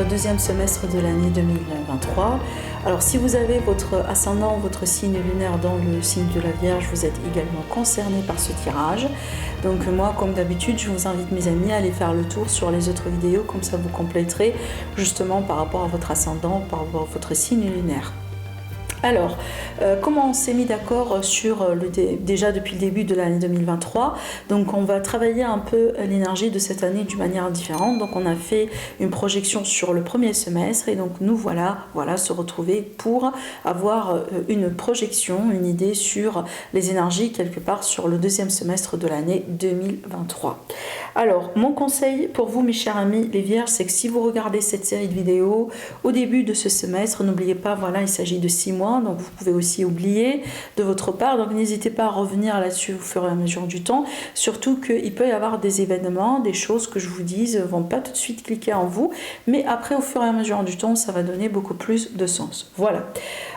votre deuxième semestre de l'année 2023. Alors si vous avez votre ascendant, votre signe lunaire dans le signe de la Vierge, vous êtes également concerné par ce tirage. Donc moi, comme d'habitude, je vous invite mes amis à aller faire le tour sur les autres vidéos, comme ça vous compléterez justement par rapport à votre ascendant, par rapport à votre signe lunaire. Alors, comment on s'est mis d'accord sur déjà depuis le début de l'année 2023? Donc on va travailler un peu l'énergie de cette année d'une manière différente. Donc on a fait une projection sur le premier semestre et donc nous voilà se retrouver pour avoir une projection, une idée sur les énergies quelque part sur le deuxième semestre de l'année 2023. Alors, mon conseil pour vous, mes chers amis, les Vierges, c'est que si vous regardez cette série de vidéos au début de ce semestre, n'oubliez pas, voilà, il s'agit de 6 mois, donc vous pouvez aussi oublier de votre part, donc n'hésitez pas à revenir là-dessus au fur et à mesure du temps, surtout qu'il peut y avoir des événements, des choses que je vous dise ne vont pas tout de suite cliquer en vous, mais après, au fur et à mesure du temps, ça va donner beaucoup plus de sens. Voilà.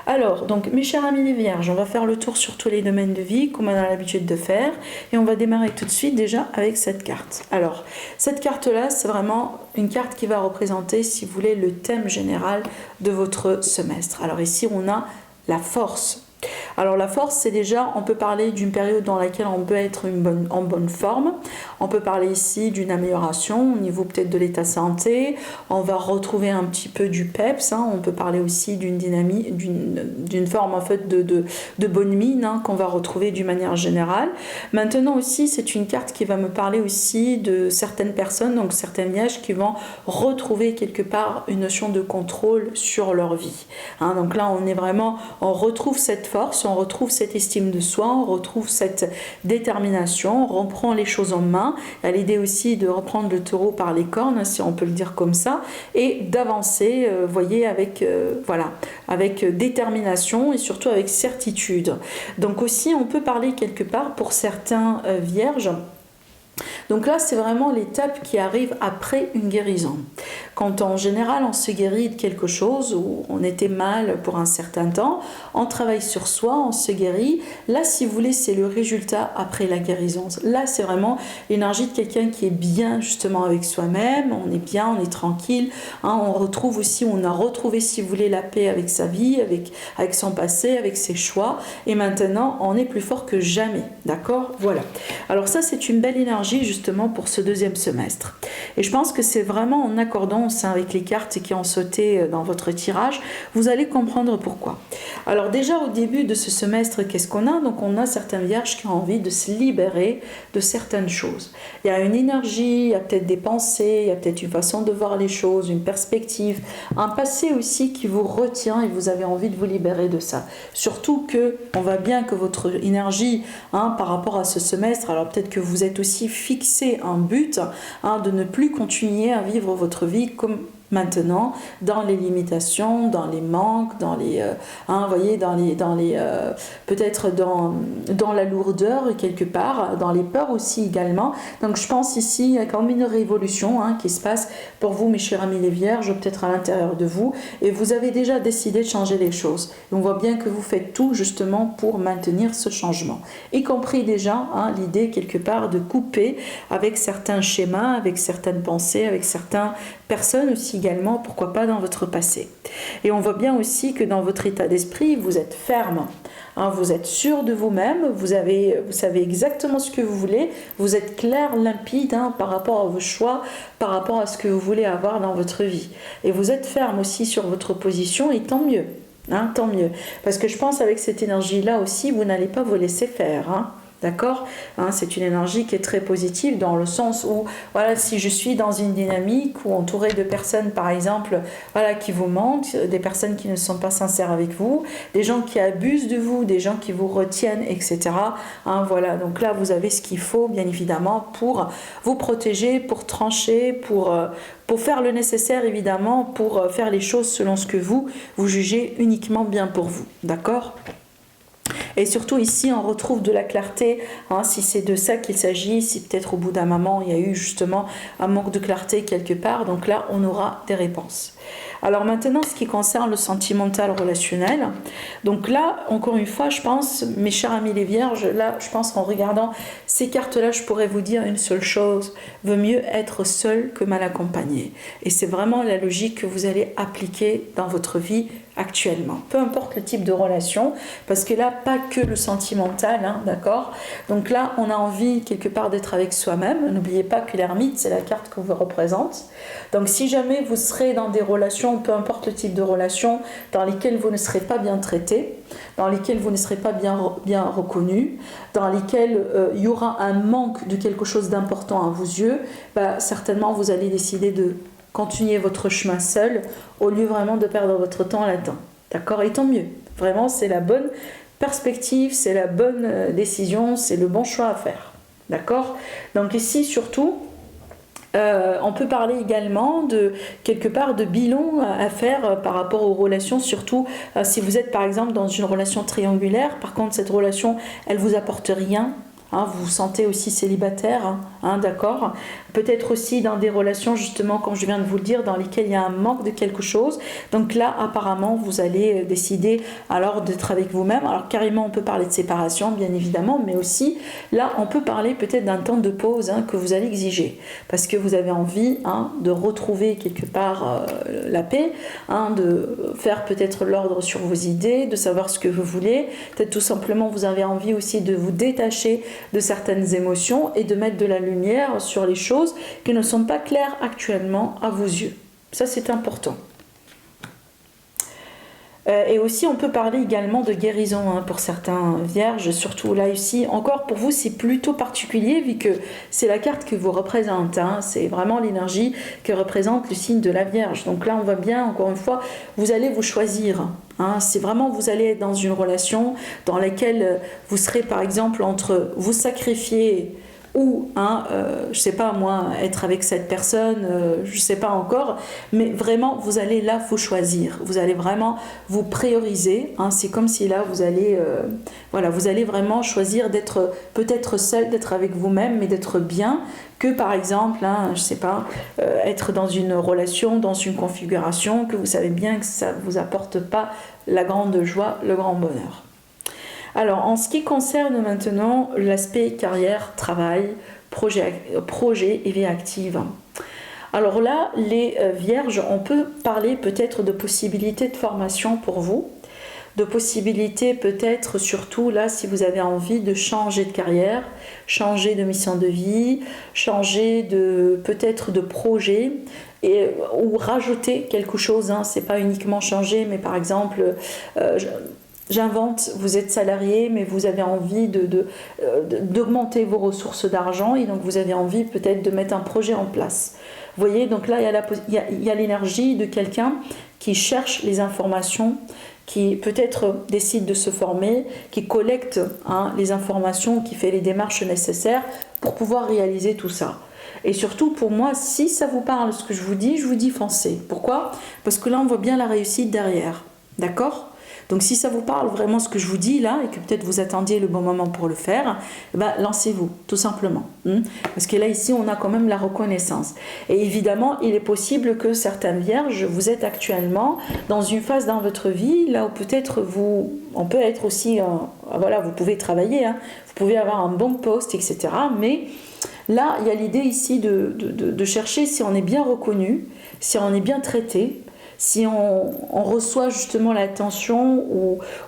Alors, donc, mes chers amis les Vierges, on va faire le tour sur tous les domaines de vie, comme on a l'habitude de faire, et on va démarrer tout de suite déjà avec cette carte. Alors, cette carte-là, c'est vraiment une carte qui va représenter, si vous voulez, le thème général de votre semestre. Alors ici, on a la force. Alors la force, c'est déjà, on peut parler d'une période dans laquelle on peut être en bonne forme. On peut parler ici d'une amélioration au niveau peut-être de l'état de santé. On va retrouver un petit peu du peps. On peut parler aussi d'une dynamique, d'une forme en fait de bonne mine qu'on va retrouver d'une manière générale. Maintenant aussi, c'est une carte qui va me parler aussi de certaines personnes, donc certaines vierges qui vont retrouver quelque part une notion de contrôle sur leur vie. Donc là, on retrouve cette force, on retrouve cette estime de soi, on retrouve cette détermination, on reprend les choses en main. Il y a l'idée aussi de reprendre le taureau par les cornes, si on peut le dire comme ça, et d'avancer, voyez, avec détermination et surtout avec certitude. Donc aussi, on peut parler quelque part pour certains vierges. Donc là, c'est vraiment l'étape qui arrive après une guérison. Quand en général, on se guérit de quelque chose où on était mal pour un certain temps, on travaille sur soi, on se guérit. Là, si vous voulez, c'est le résultat après la guérison. Là, c'est vraiment l'énergie de quelqu'un qui est bien justement avec soi-même. On est bien, on est tranquille. On a retrouvé, si vous voulez, la paix avec sa vie, avec son passé, avec ses choix. Et maintenant, on est plus fort que jamais. D'accord? Voilà. Alors ça, c'est une belle énergie justement pour ce deuxième semestre. Et je pense que c'est vraiment en accordance avec les cartes qui ont sauté dans votre tirage, vous allez comprendre pourquoi. Alors déjà au début de ce semestre, qu'est-ce qu'on a? Donc on a certaines vierges qui ont envie de se libérer de certaines choses. Il y a une énergie, il y a peut-être des pensées, il y a peut-être une façon de voir les choses, une perspective, un passé aussi qui vous retient et vous avez envie de vous libérer de ça. Surtout que on voit bien que votre énergie par rapport à ce semestre, alors peut-être que vous êtes aussi fixé un but de ne plus continuer à vivre votre vie comme maintenant, dans les limitations, dans les manques, dans les, peut-être dans la lourdeur quelque part, dans les peurs aussi également. Donc je pense ici il y a quand même une révolution qui se passe pour vous, mes chers amis les Vierges, peut-être à l'intérieur de vous, et vous avez déjà décidé de changer les choses. Et on voit bien que vous faites tout justement pour maintenir ce changement, y compris déjà l'idée quelque part de couper avec certains schémas, avec certaines pensées, avec certaines personnes aussi également, pourquoi pas dans votre passé. Et on voit bien aussi que dans votre état d'esprit, vous êtes ferme. Vous êtes sûr de vous-même, vous savez exactement ce que vous voulez, vous êtes clair, limpide par rapport à vos choix, par rapport à ce que vous voulez avoir dans votre vie. Et vous êtes ferme aussi sur votre position, et tant mieux. Tant mieux. Parce que je pense avec cette énergie-là aussi, vous n'allez pas vous laisser faire. D'accord? C'est une énergie qui est très positive dans le sens où, voilà, si je suis dans une dynamique ou entourée de personnes, par exemple, qui vous mentent, des personnes qui ne sont pas sincères avec vous, des gens qui abusent de vous, des gens qui vous retiennent, etc. Voilà, donc là, vous avez ce qu'il faut, bien évidemment, pour vous protéger, pour trancher, pour faire le nécessaire, évidemment, pour faire les choses selon ce que vous jugez uniquement bien pour vous. D'accord? Et surtout ici, on retrouve de la clarté, si c'est de ça qu'il s'agit, si peut-être au bout d'un moment, il y a eu justement un manque de clarté quelque part, donc là, on aura des réponses. Alors maintenant, ce qui concerne le sentimental relationnel, donc là, encore une fois, je pense, mes chers amis les vierges, là, je pense qu'en regardant ces cartes-là, je pourrais vous dire une seule chose, vaut mieux être seul que mal accompagné. Et c'est vraiment la logique que vous allez appliquer dans votre vie actuellement, peu importe le type de relation, parce que là, pas que le sentimental, hein, d'accord? Donc là, on a envie quelque part d'être avec soi-même. N'oubliez pas que l'ermite, c'est la carte que vous représente. Donc si jamais vous serez dans des relations, peu importe le type de relation, dans lesquelles vous ne serez pas bien traité, dans lesquelles vous ne serez pas bien reconnu, dans lesquelles il y aura un manque de quelque chose d'important à vos yeux, bah, certainement vous allez décider de continuez votre chemin seul au lieu vraiment de perdre votre temps là-dedans. D'accord? Et tant mieux. Vraiment, c'est la bonne perspective, c'est la bonne décision, c'est le bon choix à faire. D'accord? Donc ici, surtout, on peut parler également de quelque part de bilan à faire par rapport aux relations, surtout si vous êtes par exemple dans une relation triangulaire. Par contre, cette relation, elle vous apporte rien. Hein, vous vous sentez aussi célibataire, hein, d'accord? Peut-être aussi dans des relations, justement, comme je viens de vous le dire, dans lesquelles il y a un manque de quelque chose. Donc là, apparemment, vous allez décider alors d'être avec vous-même. Alors carrément, on peut parler de séparation, bien évidemment, mais aussi, là, on peut parler peut-être d'un temps de pause que vous allez exiger. Parce que vous avez envie de retrouver quelque part la paix, de faire peut-être l'ordre sur vos idées, de savoir ce que vous voulez. Peut-être tout simplement, vous avez envie aussi de vous détacher de certaines émotions et de mettre de la lumière sur les choses qui ne sont pas claires actuellement à vos yeux. Ça, c'est important. Et aussi, on peut parler également de guérison pour certains vierges, surtout là ici. Encore pour vous, c'est plutôt particulier vu que c'est la carte que vous représente. C'est vraiment l'énergie que représente le signe de la Vierge. Donc là, on voit bien, encore une fois, vous allez vous choisir. C'est vraiment, vous allez être dans une relation dans laquelle vous serez par exemple entre vous sacrifier ou, je sais pas moi, être avec cette personne, je sais pas encore, mais vraiment vous allez là vous choisir, vous allez vraiment vous prioriser, c'est comme si là vous allez, vous allez vraiment choisir d'être peut-être seul, d'être avec vous-même, mais d'être bien, que par exemple, je sais pas, être dans une relation, dans une configuration que vous savez bien que ça vous apporte pas la grande joie, le grand bonheur. Alors, en ce qui concerne maintenant l'aspect carrière, travail, projet et vie active. Alors là, les vierges, on peut parler peut-être de possibilités de formation pour vous, de possibilités peut-être surtout là si vous avez envie de changer de carrière, changer de mission de vie, changer de peut-être de projet ou rajouter quelque chose, c'est pas uniquement changer, mais par exemple j'invente, vous êtes salarié, mais vous avez envie d'augmenter vos ressources d'argent et donc vous avez envie peut-être de mettre un projet en place. Vous voyez, donc là, il y a l'énergie de quelqu'un qui cherche les informations, qui peut-être décide de se former, qui collecte les informations, qui fait les démarches nécessaires pour pouvoir réaliser tout ça. Et surtout, pour moi, si ça vous parle ce que je vous dis foncez. Pourquoi? Parce que là, on voit bien la réussite derrière. D'accord? Donc si ça vous parle vraiment ce que je vous dis là et que peut-être vous attendiez le bon moment pour le faire, lancez-vous tout simplement. Parce que là ici on a quand même la reconnaissance. Et évidemment il est possible que certaines vierges, vous êtes actuellement dans une phase dans votre vie là où peut-être on peut être aussi, vous pouvez travailler, vous pouvez avoir un bon poste, etc. Mais là il y a l'idée ici de chercher si on est bien reconnu, si on est bien traité, si on reçoit justement l'attention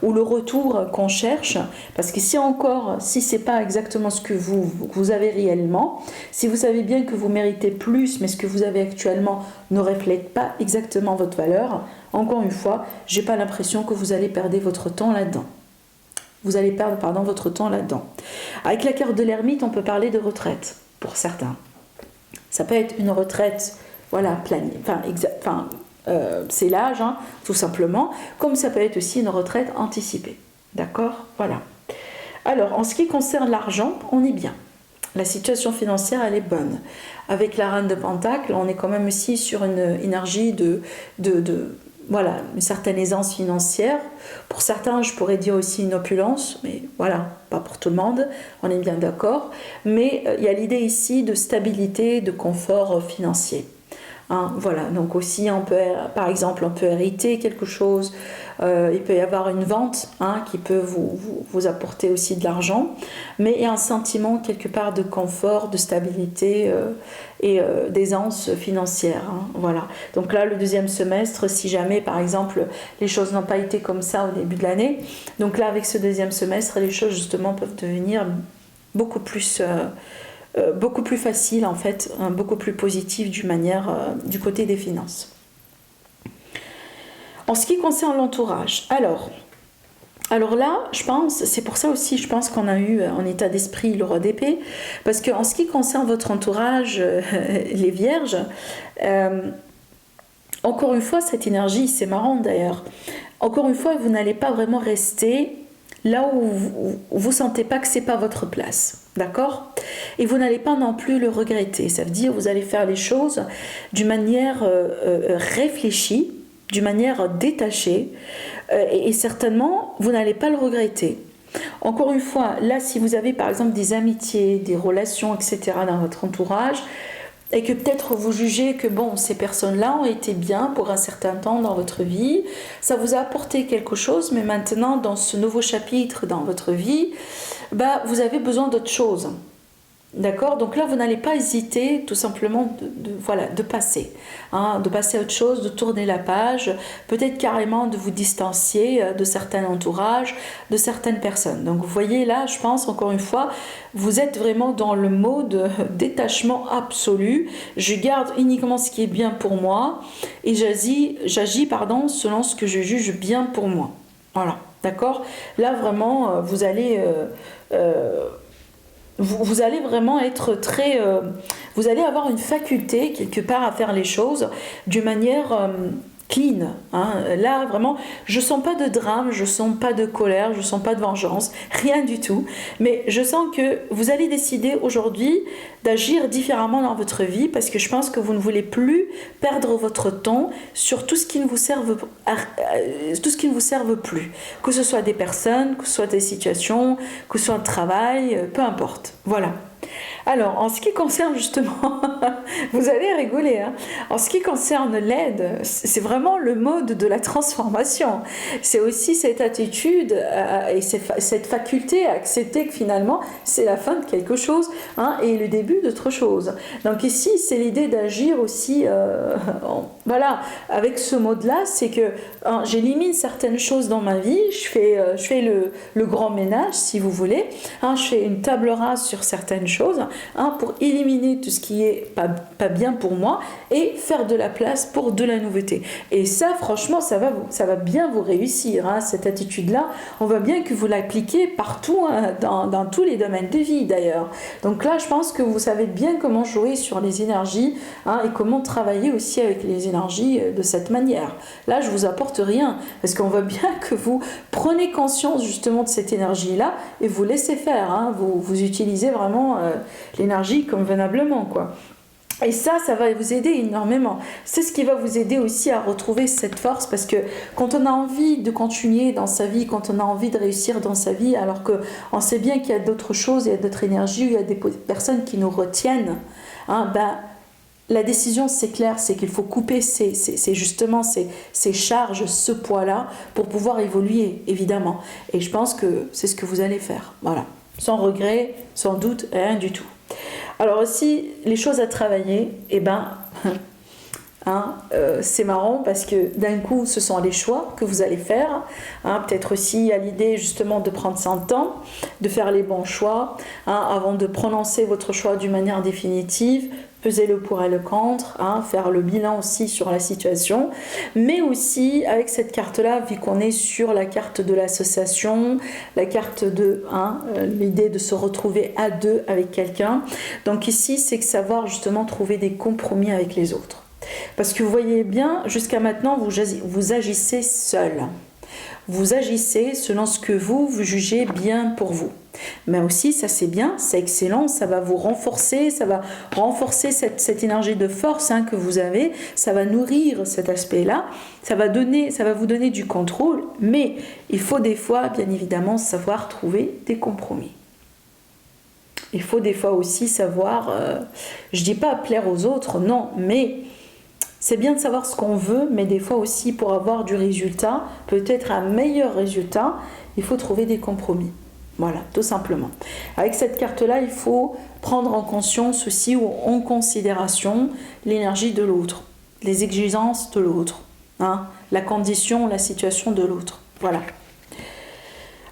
ou le retour qu'on cherche, parce que si c'est pas exactement ce que vous avez réellement, si vous savez bien que vous méritez plus, mais ce que vous avez actuellement ne reflète pas exactement votre valeur, encore une fois, j'ai pas l'impression que vous allez perdre votre temps là-dedans. Vous allez perdre, votre temps là-dedans. Avec la carte de l'ermite, on peut parler de retraite, pour certains. Ça peut être une retraite, planée, c'est l'âge, tout simplement, comme ça peut être aussi une retraite anticipée. D'accord? Voilà. Alors, en ce qui concerne l'argent, on est bien. La situation financière, elle est bonne. Avec la reine de Pentacle, on est quand même aussi sur une énergie une certaine aisance financière. Pour certains, je pourrais dire aussi une opulence, mais pas pour tout le monde, on est bien d'accord. Mais il y a l'idée ici de stabilité, de confort financier. Hein, voilà, donc aussi on peut, par exemple, on peut hériter quelque chose, il peut y avoir une vente hein, qui peut vous apporter aussi de l'argent, mais il y a un sentiment quelque part de confort, de stabilité et d'aisance financière. Hein, voilà. Donc là, le deuxième semestre, si jamais par exemple les choses n'ont pas été comme ça au début de l'année, donc là avec ce deuxième semestre, les choses justement peuvent devenir beaucoup plus facile en fait, hein, beaucoup plus positive du côté des finances. En ce qui concerne l'entourage, alors là, je pense, c'est pour ça aussi, je pense qu'on a eu en état d'esprit le roi d'épée, parce qu'en ce qui concerne votre entourage, les vierges, encore une fois, cette énergie, c'est marrant d'ailleurs, encore une fois, vous n'allez pas vraiment rester là où vous ne sentez pas que ce n'est pas votre place. D'accord? Et vous n'allez pas non plus le regretter. Ça veut dire que vous allez faire les choses d'une manière réfléchie, d'une manière détachée, et certainement, vous n'allez pas le regretter. Encore une fois, là, si vous avez par exemple des amitiés, des relations, etc. dans votre entourage, et que peut-être vous jugez que bon, ces personnes-là ont été bien pour un certain temps dans votre vie, ça vous a apporté quelque chose, mais maintenant, dans ce nouveau chapitre dans votre vie, bah, vous avez besoin d'autre chose. D'accord? Donc là, vous n'allez pas hésiter tout simplement de passer. Hein, de passer à autre chose, de tourner la page, peut-être carrément de vous distancier de certains entourages, de certaines personnes. Donc vous voyez là, je pense, encore une fois, vous êtes vraiment dans le mode détachement absolu. Je garde uniquement ce qui est bien pour moi et j'agis selon ce que je juge bien pour moi. Voilà, d'accord? Là, vraiment, vous allez... vous allez vraiment être très... vous allez avoir une faculté, quelque part, à faire les choses d'une manière clean. Hein. Là, vraiment, je ne sens pas de drame, je ne sens pas de colère, je ne sens pas de vengeance, rien du tout. Mais je sens que vous allez décider aujourd'hui d'agir différemment dans votre vie parce que je pense que vous ne voulez plus perdre votre temps sur tout ce qui ne vous serve, plus. Que ce soit des personnes, que ce soit des situations, que ce soit un travail, peu importe. Voilà. Alors, en ce qui concerne justement, vous allez rigoler, hein, en ce qui concerne l'aide, c'est vraiment le mode de la transformation. C'est aussi cette attitude et cette faculté à accepter que finalement, c'est la fin de quelque chose hein, et le début d'autre chose. Donc ici, c'est l'idée d'agir aussi, voilà, avec ce mode-là, c'est que hein, j'élimine certaines choses dans ma vie, je fais le grand ménage, si vous voulez, hein, je fais une table rase sur certaines choses, hein, pour éliminer tout ce qui est pas bien pour moi et faire de la place pour de la nouveauté. Et ça, franchement, ça va bien vous réussir, hein, cette attitude-là. On voit bien que vous l'appliquez partout, hein, dans tous les domaines de vie d'ailleurs. Donc là, je pense que vous savez bien comment jouer sur les énergies hein, et comment travailler aussi avec les énergies de cette manière. Là, je vous apporte rien parce qu'on voit bien que vous prenez conscience justement de cette énergie-là et vous laissez faire. Hein, vous utilisez vraiment l'énergie convenablement, quoi. Et ça va vous aider énormément. C'est ce qui va vous aider aussi à retrouver cette force parce que quand on a envie de continuer dans sa vie, quand on a envie de réussir dans sa vie, alors qu'on sait bien qu'il y a d'autres choses, il y a d'autres énergies, il y a des personnes qui nous retiennent, hein, la décision c'est clair, c'est qu'il faut couper justement ces charges, ce poids-là pour pouvoir évoluer évidemment. Et je pense que c'est ce que vous allez faire. Voilà. Sans regret, sans doute, rien du tout. Alors aussi, les choses à travailler, hein, c'est marrant parce que d'un coup, ce sont les choix que vous allez faire. Hein, peut-être aussi à l'idée justement de prendre son temps, de faire les bons choix, hein, avant de prononcer votre choix d'une manière définitive, peser le pour et le contre, hein, faire le bilan aussi sur la situation, mais aussi avec cette carte-là, vu qu'on est sur la carte de l'association, la carte de l'idée de se retrouver à deux avec quelqu'un. Donc ici, c'est que savoir justement trouver des compromis avec les autres. Parce que vous voyez bien, jusqu'à maintenant, vous agissez seul. Vous agissez selon ce que vous jugez bien pour vous. Mais aussi, ça c'est bien, c'est excellent, ça va vous renforcer, ça va renforcer cette énergie de force hein, que vous avez, ça va nourrir cet aspect-là, ça va vous donner du contrôle, mais il faut des fois, bien évidemment, savoir trouver des compromis. Il faut des fois aussi savoir, je ne dis pas plaire aux autres, non, mais C'est bien de savoir ce qu'on veut, mais des fois aussi pour avoir du résultat, peut-être un meilleur résultat, il faut trouver des compromis. Voilà, tout simplement. Avec cette carte-là, il faut prendre en conscience aussi ou en considération l'énergie de l'autre, les exigences de l'autre, hein, la condition, la situation de l'autre. Voilà.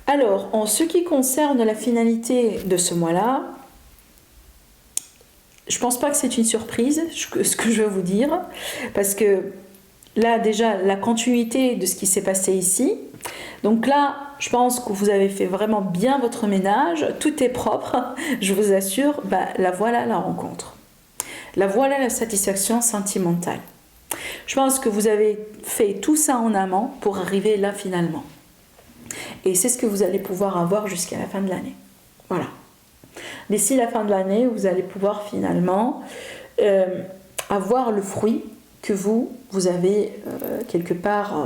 Alors, en ce qui concerne la finalité de ce mois-là, je ne pense pas que c'est une surprise, ce que je veux vous dire, parce que là, déjà, la continuité de ce qui s'est passé ici. Donc là, je pense que vous avez fait vraiment bien votre ménage, tout est propre, je vous assure, la voilà la rencontre. La voilà la satisfaction sentimentale. Je pense que vous avez fait tout ça en amont pour arriver là finalement. Et c'est ce que vous allez pouvoir avoir jusqu'à la fin de l'année. Voilà. D'ici la fin de l'année, vous allez pouvoir finalement avoir le fruit que vous avez quelque part,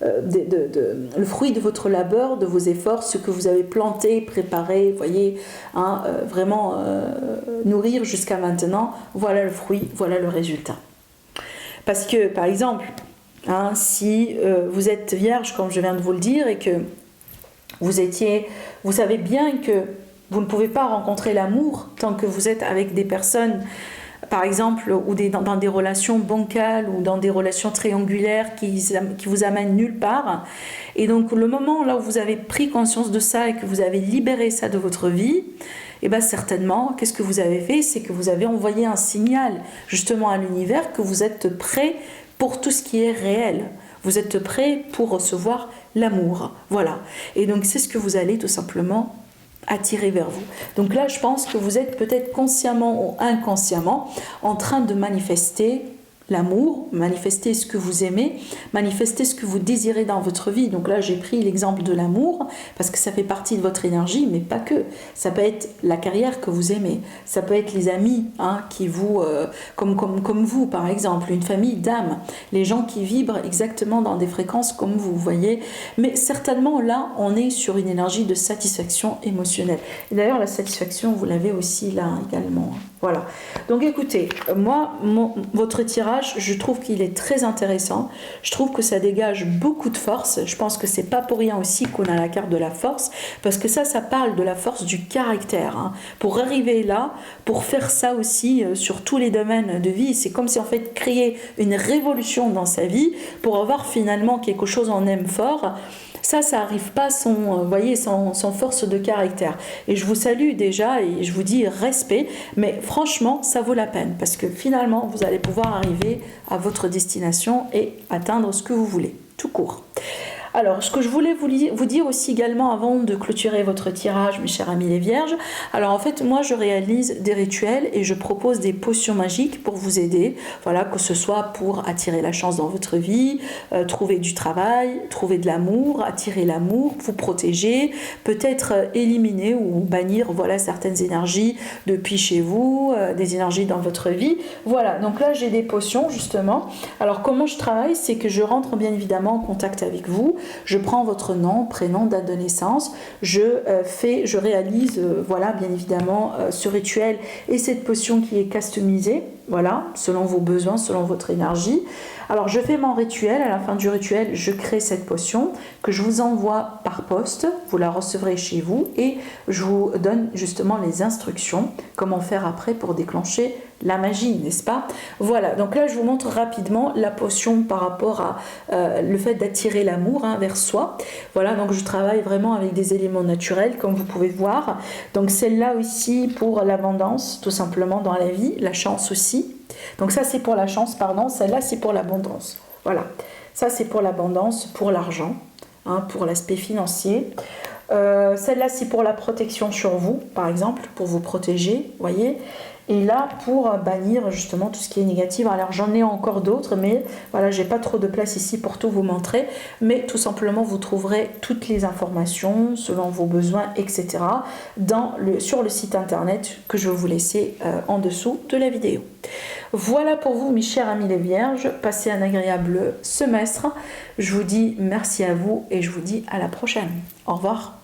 le fruit de votre labeur, de vos efforts, ce que vous avez planté, préparé, voyez, hein, vraiment nourrir jusqu'à maintenant, voilà le fruit, voilà le résultat. Parce que, par exemple, hein, si vous êtes vierge, comme je viens de vous le dire, et que vous savez bien que vous ne pouvez pas rencontrer l'amour tant que vous êtes avec des personnes, par exemple, ou dans des relations bancales ou dans des relations triangulaires qui vous amènent nulle part. Et donc, le moment là où vous avez pris conscience de ça et que vous avez libéré ça de votre vie, et bien certainement, qu'est-ce que vous avez fait? C'est que vous avez envoyé un signal justement à l'univers que vous êtes prêt pour tout ce qui est réel. Vous êtes prêt pour recevoir l'amour. Voilà. Et donc, c'est ce que vous allez tout simplement attirer vers vous. Donc là, je pense que vous êtes peut-être consciemment ou inconsciemment en train de manifester l'amour, manifester ce que vous aimez, manifester ce que vous désirez dans votre vie. Donc là, j'ai pris l'exemple de l'amour parce que ça fait partie de votre énergie, mais pas que. Ça peut être la carrière que vous aimez, ça peut être les amis hein, qui vous, comme vous par exemple, une famille d'âmes, les gens qui vibrent exactement dans des fréquences comme vous voyez. Mais certainement là, on est sur une énergie de satisfaction émotionnelle. Et d'ailleurs, la satisfaction, vous l'avez aussi là également. Voilà. Donc écoutez, moi, votre tirage, je trouve qu'il est très intéressant. Je trouve que ça dégage beaucoup de force. Je pense que c'est pas pour rien aussi qu'on a la carte de la force, parce que ça parle de la force du caractère. Hein. Pour arriver là, pour faire ça aussi sur tous les domaines de vie, c'est comme si en fait créer une révolution dans sa vie pour avoir finalement quelque chose en aime fort. Ça n'arrive pas sans force de caractère. Et je vous salue déjà et je vous dis respect, mais franchement, ça vaut la peine parce que finalement, vous allez pouvoir arriver à votre destination et atteindre ce que vous voulez, tout court. Alors, ce que je voulais vous dire aussi également avant de clôturer votre tirage, mes chers amis les vierges, alors en fait, moi, je réalise des rituels et je propose des potions magiques pour vous aider, voilà, que ce soit pour attirer la chance dans votre vie, trouver du travail, trouver de l'amour, attirer l'amour, vous protéger, peut-être éliminer ou bannir, voilà, certaines énergies depuis chez vous, des énergies dans votre vie. Voilà, donc là, j'ai des potions, justement. Alors, comment je travaille? C'est que je rentre bien évidemment en contact avec vous. Je prends votre nom, prénom, date de naissance, je réalise, voilà, bien évidemment, ce rituel et cette potion qui est customisée, voilà, selon vos besoins, selon votre énergie. Alors, je fais mon rituel, à la fin du rituel, je crée cette potion que je vous envoie par poste, vous la recevrez chez vous et je vous donne justement les instructions, comment faire après pour déclencher la magie, n'est-ce pas? Voilà, donc là je vous montre rapidement la potion par rapport à le fait d'attirer l'amour hein, vers soi. Voilà, donc je travaille vraiment avec des éléments naturels comme vous pouvez voir. Donc celle-là aussi pour l'abondance, tout simplement dans la vie, la chance aussi. Donc ça c'est pour la chance, pardon, celle-là c'est pour l'abondance. Voilà, ça c'est pour l'abondance, pour l'argent, hein, pour l'aspect financier. Celle-là c'est pour la protection sur vous, par exemple, pour vous protéger, voyez. Et là, pour bannir justement tout ce qui est négatif. Alors j'en ai encore d'autres, mais voilà, j'ai pas trop de place ici pour tout vous montrer. Mais tout simplement, vous trouverez toutes les informations selon vos besoins, etc. sur le site internet que je vais vous laisser en dessous de la vidéo. Voilà pour vous, mes chers amis les vierges. Passez un agréable semestre. Je vous dis merci à vous et je vous dis à la prochaine. Au revoir.